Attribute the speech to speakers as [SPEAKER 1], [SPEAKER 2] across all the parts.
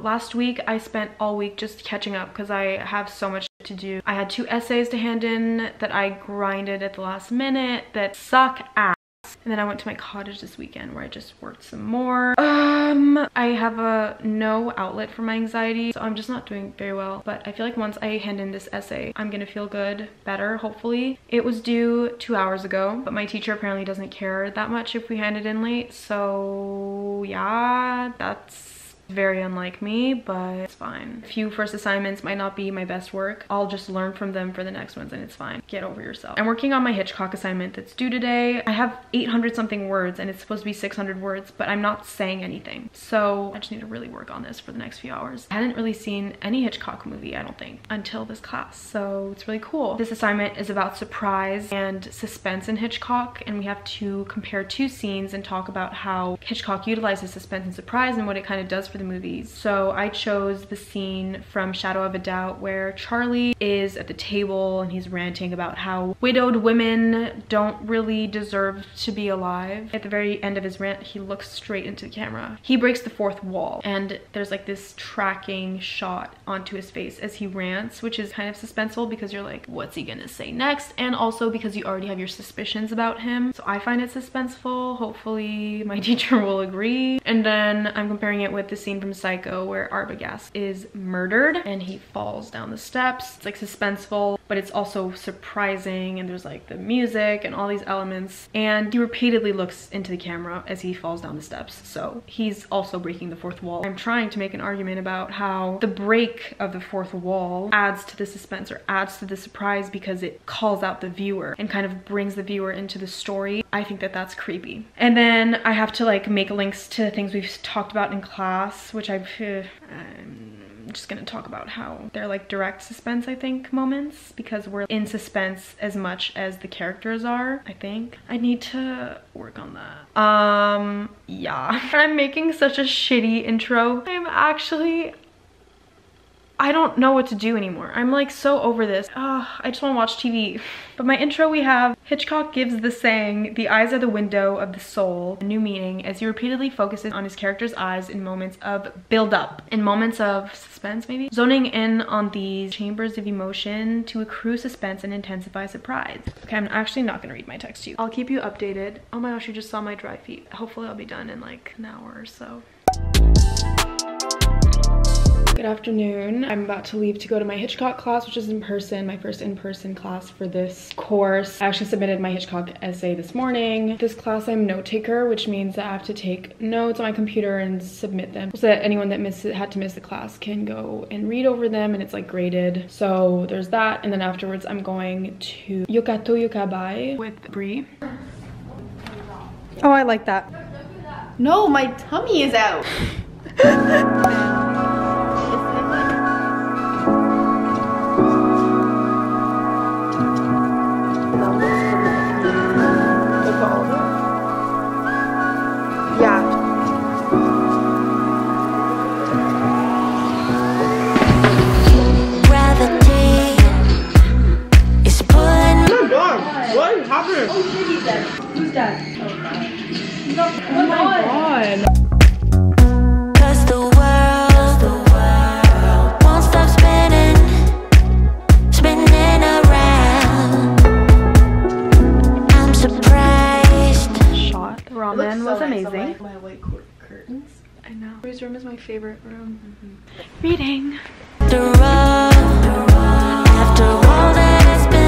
[SPEAKER 1] Last week I spent all week just catching up because I have so much to do. I had 2 essays to hand in that I grinded at the last minute that suck ass. And then I went to my cottage this weekend where I just worked some more. I have no outlet for my anxiety, so I'm just not doing very well. But I feel like once I hand in this essay, I'm gonna feel good, better, hopefully. It was due 2 hours ago, but my teacher apparently doesn't care that much if we hand it in late. So yeah, that's very unlike me, but it's fine. A few first assignments might not be my best work. I'll just learn from them for the next ones and it's fine. Get over yourself. I'm working on my Hitchcock assignment that's due today. I have 800 something words and it's supposed to be 600 words, but I'm not saying anything. So I just need to really work on this for the next few hours. I hadn't really seen any Hitchcock movie, I don't think, until this class. So it's really cool. This assignment is about surprise and suspense in Hitchcock, and we have to compare 2 scenes and talk about how Hitchcock utilizes suspense and surprise and what it kind of does for the movies. So I chose the scene from Shadow of a Doubt where Charlie is at the table and he's ranting about how widowed women don't really deserve to be alive. At the very end of his rant, he looks straight into the camera. He breaks the 4th wall and there's like this tracking shot onto his face as he rants, which is kind of suspenseful because you're like, what's he gonna say next? And also because you already have your suspicions about him. So I find it suspenseful. Hopefully my teacher will agree. And then I'm comparing it with the scene from Psycho where Arbogast is murdered and he falls down the steps. It's like suspenseful, but it's also surprising, and there's like the music and all these elements, and he repeatedly looks into the camera as he falls down the steps. So he's also breaking the 4th wall. I'm trying to make an argument about how the break of the 4th wall adds to the suspense or adds to the surprise because it calls out the viewer and kind of brings the viewer into the story. I think that that's creepy. And then I have to like make links to things we've talked about in class, which I'm just gonna talk about how they're like direct suspense, I think, moments, because we're in suspense as much as the characters are, I think. I need to work on that. Yeah. I'm making such a shitty intro. I don't know what to do anymore. I'm like so over this. I just want to watch TV. But my intro, we have Hitchcock gives the saying, "The eyes are the window of the soul," a new meaning as he repeatedly focuses on his character's eyes in moments of build-up, in moments of suspense maybe, zoning in on these chambers of emotion to accrue suspense and intensify surprise. Okay, I'm actually not gonna read my text to you. I'll keep you updated. Oh my gosh, you just saw my dry feet. Hopefully I'll be done in like an hour or so. Good afternoon. I'm about to leave to go to my Hitchcock class, which is in person, my first in-person class for this course. I actually submitted my Hitchcock essay this morning. This class I'm note taker, which means that I have to take notes on my computer and submit them so that anyone that had to miss the class can go and read over them, and it's like graded. So there's that, and then afterwards I'm going to Yokato Yokabai with Brie. Oh, I like that.
[SPEAKER 2] No, my tummy is out.
[SPEAKER 3] Who's that?
[SPEAKER 1] Oh my god.
[SPEAKER 4] Cause the world won't stop spinning, spinning around. I'm surprised.
[SPEAKER 1] Shot. The ramen was amazing.
[SPEAKER 2] My white curtains.
[SPEAKER 1] I know. Bree's room is my favorite room. Reading.
[SPEAKER 4] After all that has been.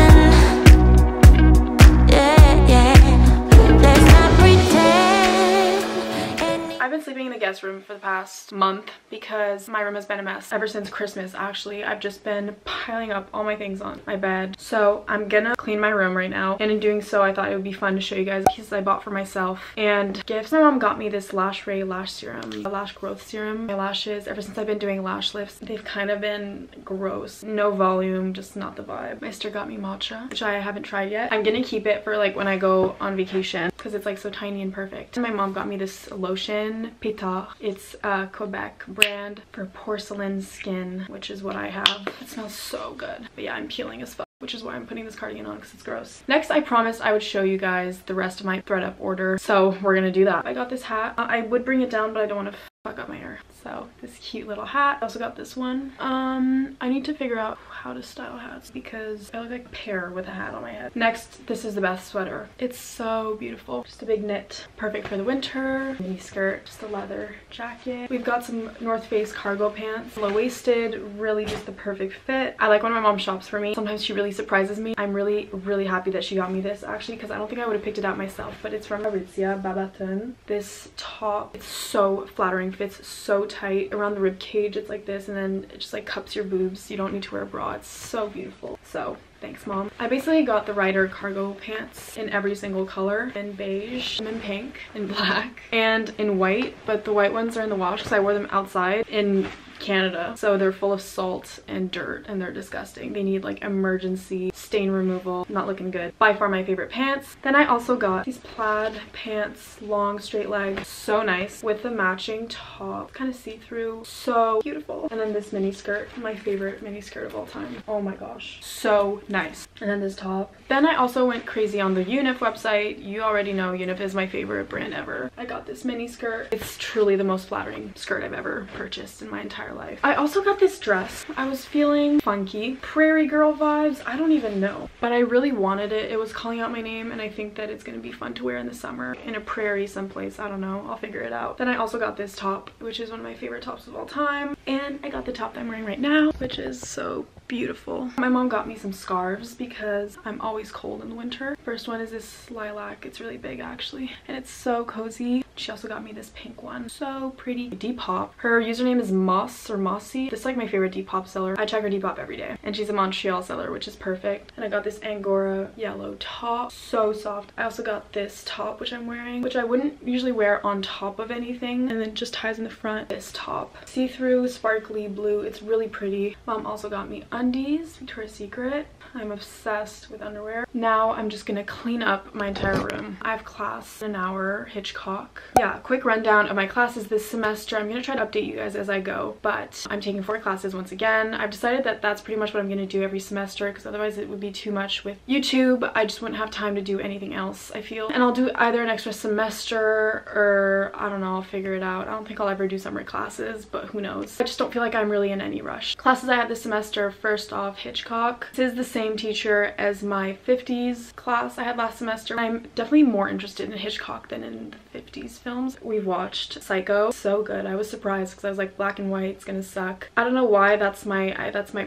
[SPEAKER 1] I've been sleeping in the guest room for the past month because my room has been a mess ever since Christmas. Actually, I've just been piling up all my things on my bed. So I'm gonna clean my room right now, and in doing so I thought it would be fun to show you guys pieces I bought for myself and gifts. My mom got me this Lash Ray lash serum, a lash growth serum. My lashes, ever since I've been doing lash lifts, they've kind of been gross. No volume, just not the vibe. My sister got me matcha, which I haven't tried yet. I'm gonna keep it for like when I go on vacation because it's like so tiny and perfect. And my mom got me this lotion, Pita. It's a Quebec brand for porcelain skin, which is what I have. It smells so good. But yeah, I'm peeling as fuck, which is why I'm putting this cardigan on because it's gross. Next, I promised I would show you guys the rest of my thread up order, so we're gonna do that. I got this hat. I would bring it down, but I don't want to fuck up my hair. So this cute little hat. I also got this one. I need to figure out how to style hats because I look like a pear with a hat on my head. Next, this is the best sweater. It's so beautiful. Just a big knit, perfect for the winter. Mini skirt, just a leather jacket. We've got some North Face cargo pants, low-waisted, really just the perfect fit. I like when my mom shops for me. Sometimes she really surprises me. I'm really happy that she got me this actually because I don't think I would have picked it out myself, but it's from Aritzia Babaton. This top, it's so flattering, fits so tight around the rib cage. It's like this, and then it just like cups your boobs. You don't need to wear a bra. It's so beautiful. So thanks, Mom. I basically got the Ryder cargo pants in every single color, in beige, in pink, in black, and in white, but the white ones are in the wash because I wore them outside in Canada, so they're full of salt and dirt and they're disgusting. They need like emergency stain removal. Not looking good. By far my favorite pants. Then I also got these plaid pants, long straight leg, so nice, with the matching top, kind of see-through, so beautiful. And then this mini skirt, my favorite mini skirt of all time. Oh my gosh, so nice. And then this top. Then I also went crazy on the Unif website. You already know Unif is my favorite brand ever. I got this mini skirt. It's truly the most flattering skirt I've ever purchased in my entire life. I also got this dress. I was feeling funky, prairie girl vibes. I don't even know, but I really wanted it. It was calling out my name, and I think that it's gonna be fun to wear in the summer in a prairie someplace. I don't know, I'll figure it out. Then I also got this top, which is one of my favorite tops of all time, and I got the top that I'm wearing right now, which is so beautiful. My mom got me some scarves because I'm always cold in the winter. First one is this lilac. It's really big actually, and it's so cozy. She also got me this pink one, so pretty. Depop, her username is Moss or Mossy. This is like my favorite Depop seller. I check her Depop every day, and she's a Montreal seller, which is perfect. And I got this Angora yellow top, so soft. I also got this top, which I'm wearing, which I wouldn't usually wear on top of anything, and then just ties in the front. This top, see-through, sparkly blue. It's really pretty. Mom also got me undies, Victoria's Secret. I'm obsessed with underwear. Now I'm just gonna clean up my entire room. I have class in an hour, Hitchcock. Yeah, quick rundown of my classes this semester. I'm gonna try to update you guys as I go, but I'm taking 4 classes once again. I've decided that that's pretty much what I'm gonna do every semester because otherwise it would be too much with YouTube. I just wouldn't have time to do anything else, I feel. And I'll do either an extra semester or I don't know, I'll figure it out. I don't think I'll ever do summer classes, but who knows. I just don't feel like I'm really in any rush. Classes I have this semester, first off, Hitchcock. This is the same teacher as my 50s class I had last semester. I'm definitely more interested in Hitchcock than in the 50s films. We've watched Psycho. So good. I was surprised because I was like, black and white, it's gonna suck. I don't know why. That's my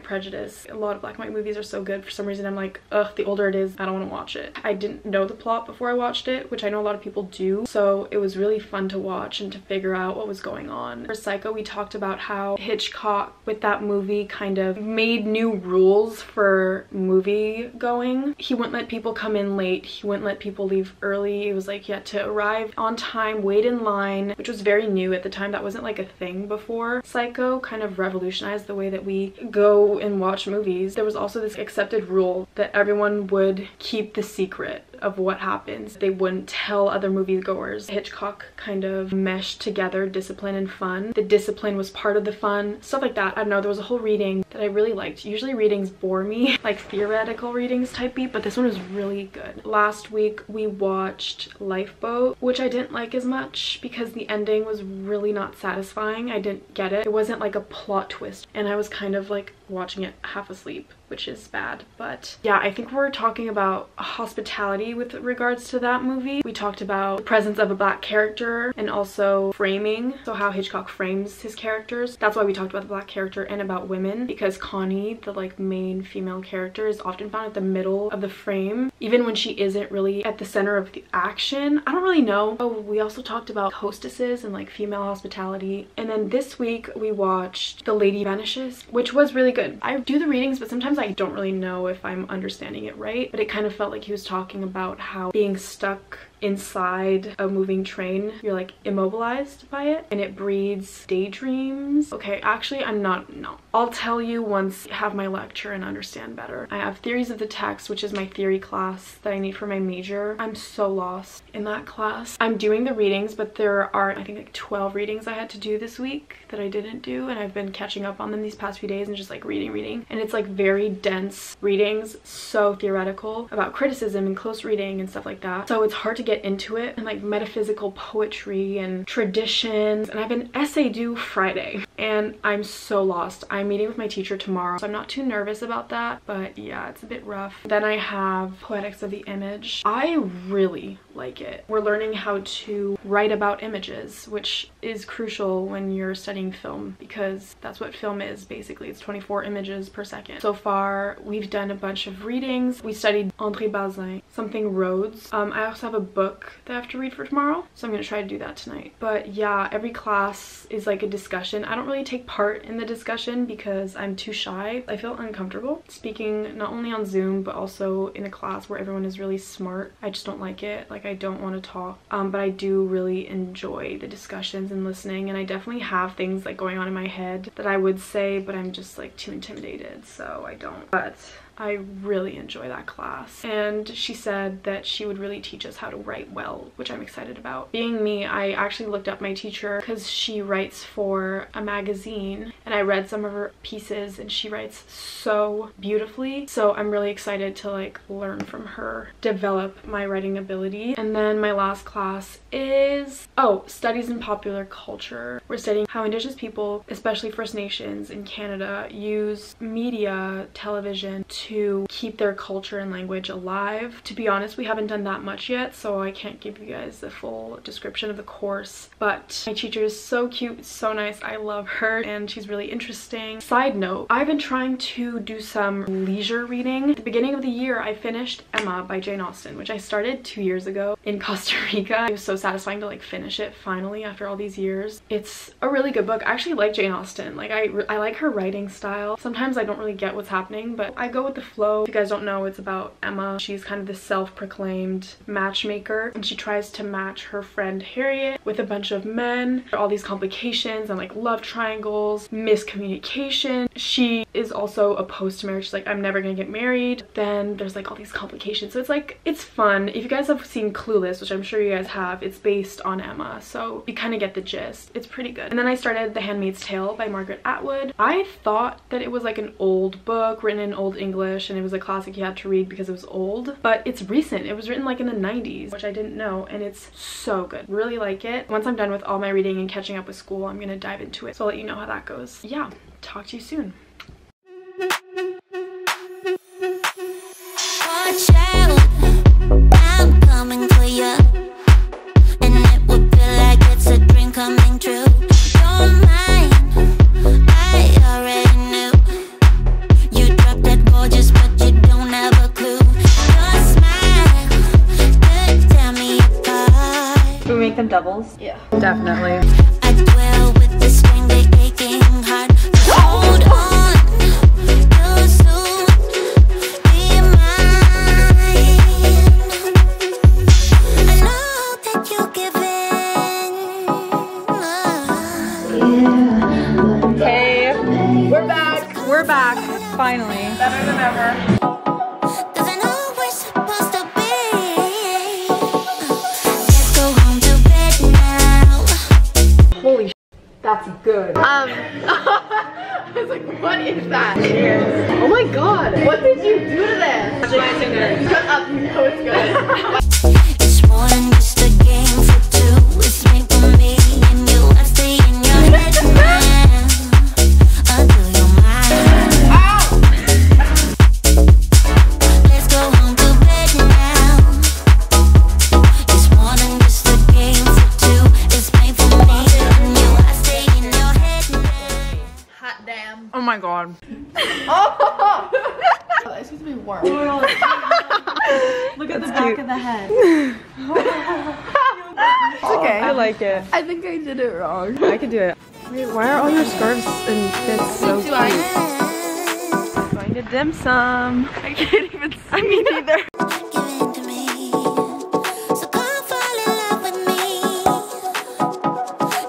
[SPEAKER 1] prejudice. A lot of black and white movies are so good. For some reason I'm like, ugh, the older it is, I don't want to watch it. I didn't know the plot before I watched it, which I know a lot of people do, so it was really fun to watch and to figure out what was going on. For Psycho, we talked about how Hitchcock with that movie kind of made new rules for movie going. He wouldn't let people come in late. He wouldn't let people leave early. It was like you had to arrive on time, wait in line, which was very new at the time. That wasn't like a thing before. Psycho kind of revolutionized the way that we go and watch movies. There was also this accepted rule that everyone would keep the secret of what happens. They wouldn't tell other moviegoers. Hitchcock kind of meshed together discipline and fun. The discipline was part of the fun, stuff like that. I don't know, there was a whole reading that I really liked. Usually readings bore me, like theoretical readings type beat, but this one was really good. Last week we watched Lifeboat, which I didn't like as much because the ending was really not satisfying. I didn't get it. It wasn't like a plot twist, and I was kind of like watching it half asleep, which is bad. But yeah, I think we're talking about hospitality with regards to that movie. We talked about the presence of a black character and also framing, so how Hitchcock frames his characters. That's why we talked about the black character and about women, because Connie, the like main female character, is often found at the middle of the frame, even when she isn't really at the center of the action. I don't really know. Oh, we also talked about hostesses and like female hospitality. And then this week we watched The Lady Vanishes, which was really good. I do the readings, but sometimes I don't really know if I'm understanding it right, but it kind of felt like he was talking about how being stuck inside a moving train, you're like immobilized by it, and it breeds daydreams. Okay, actually no, I'll tell you once I have my lecture and understand better. I have theories of the text, which is my theory class that I need for my major. I'm so lost in that class. I'm doing the readings, but there are I think like 12 readings I had to do this week that I didn't do, and I've been catching up on them these past few days and just like reading, and it's like very dense readings, so theoretical about criticism and close reading and stuff like that, so it's hard to get get into it, and like metaphysical poetry and traditions. And I have an essay due Friday and I'm so lost. I'm meeting with my teacher tomorrow, so I'm not too nervous about that, but yeah, it's a bit rough. Then I have Poetics of the Image. I really like it. We're learning how to write about images, which is crucial when you're studying film, because that's what film is basically. It's 24 images per second. So far we've done a bunch of readings. We studied André Bazin, something Rhodes. I also have a book that I have to read for tomorrow, so I'm gonna try to do that tonight. But yeah, every class is like a discussion. I don't really take part in the discussion because I'm too shy. I feel uncomfortable speaking not only on Zoom but also in a class where everyone is really smart. I just don't like it. Like, I don't want to talk, but I do really enjoy the discussions and listening, and I definitely have things like going on in my head that I would say, but I'm just like too intimidated, so I don't. But I really enjoy that class, and she said that she would really teach us how to write well, which I'm excited about. Being me, I actually looked up my teacher because she writes for a magazine, and I read some of her pieces and she writes so beautifully, so I'm really excited to like learn from her, develop my writing ability. And then my last class is Studies in Popular Culture. We're studying how Indigenous people, especially First Nations in Canada, use media, television to keep their culture and language alive. To be honest, we haven't done that much yet, so I can't give you guys the full description of the course, but my teacher is so cute, so nice. I love her and she's really interesting. Side note, I've been trying to do some leisure reading. At the beginning of the year, I finished Emma by Jane Austen, which I started 2 years ago in Costa Rica. It was so satisfying to like finish it finally after all these years. It's a really good book. I actually like Jane Austen. Like, I like her writing style. Sometimes I don't really get what's happening, but I go with the flow. If you guys don't know, it's about Emma. She's kind of the self-proclaimed matchmaker, and she tries to match her friend Harriet with a bunch of men. All these complications and like love triangles, miscommunication. She is also opposed to marriage. She's like, I'm never gonna get married. Then there's like all these complications, so it's like, it's fun. If you guys have seen Clueless, which I'm sure you guys have, it's based on Emma, so you kind of get the gist. It's pretty good. And then I started The Handmaid's Tale by Margaret Atwood. I thought that it was like an old book written in Old English and it was a classic you had to read because it was old, but it's recent. It was written like in the 90s, which I didn't know, and it's so good. Really like it. Once I'm done with all my reading and catching up with school, I'm gonna dive into it, so I'll let you know how that goes. Yeah, talk to you soon.
[SPEAKER 4] Watch out, I'm coming for you, and it would feel like it's a dream coming true. Don't mind, I already knew. You dropped that gorgeous, but you don't have a clue. Your smile could tear me apart.
[SPEAKER 3] Can we make them doubles?
[SPEAKER 2] Yeah.
[SPEAKER 3] Definitely.
[SPEAKER 4] I dwell with this strangely aching heart. So hold on, you'll soon be mine. I know that you're giving.
[SPEAKER 3] Hey, we're back. We're back, finally. Better than ever.
[SPEAKER 4] Cause I know we're supposed to be. Let's go home to bed now.
[SPEAKER 1] Holy sh**, that's good.
[SPEAKER 2] I was like, what is that? Cheers. Oh my god. What did you do to this? Shut up, you know it's good.
[SPEAKER 4] It's more than just a game for two. It's made for me and you. I stay in your head now until you're mine. Let's go home to bed now. It's more than just a game for two. It's made for me and you. I stay in your head now.
[SPEAKER 2] Hot damn.
[SPEAKER 3] Oh my god.
[SPEAKER 2] Oh! It's supposed to be warm.
[SPEAKER 3] Look at the back of the head.
[SPEAKER 2] It's okay.
[SPEAKER 3] I like it.
[SPEAKER 2] I think I did it wrong.
[SPEAKER 3] I could do it. Wait, why are all your scarves and fits so cute? Going to dim sum. I can't even see. I mean, either.
[SPEAKER 4] Give in to me. So come fall in love with me.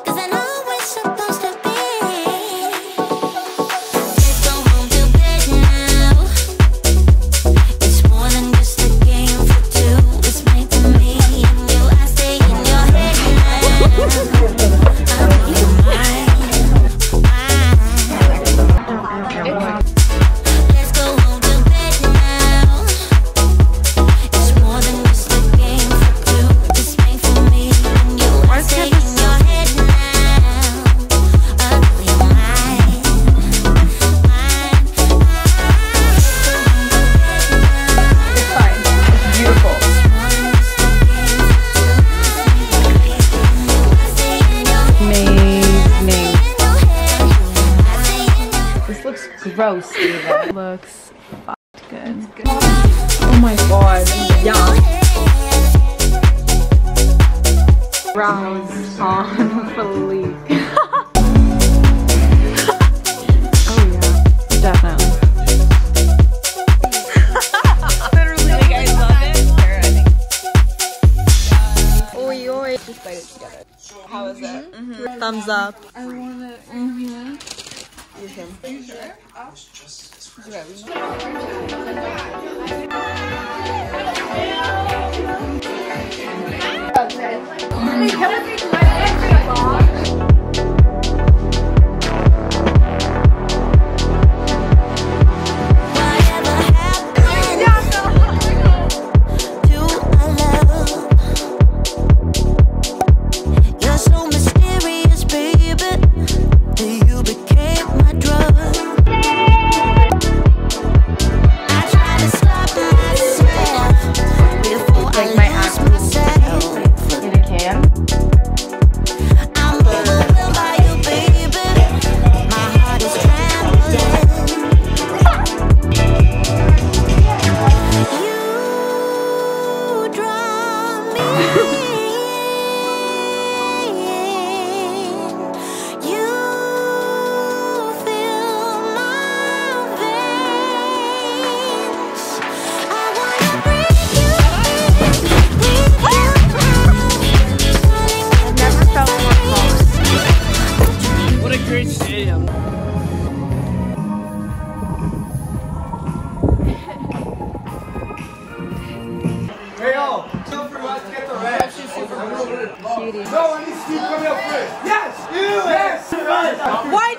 [SPEAKER 4] Cause I know we're supposed to be. Let's go home to bed now. It's more than just a game for two. It's made for me and you. I stay in your head now. I'll be mine. Let's go home to bed now.
[SPEAKER 2] Gross, Steven.
[SPEAKER 1] Looks fucked good. Oh my god.
[SPEAKER 2] Yeah.
[SPEAKER 1] Brows on fleek. Oh yeah, definitely.
[SPEAKER 3] Literally, you guys love it? Sure, I think. Oi, oi. Just bite it together. How is it? Thumbs up.
[SPEAKER 1] I want it.
[SPEAKER 3] You can. Are you sure? Why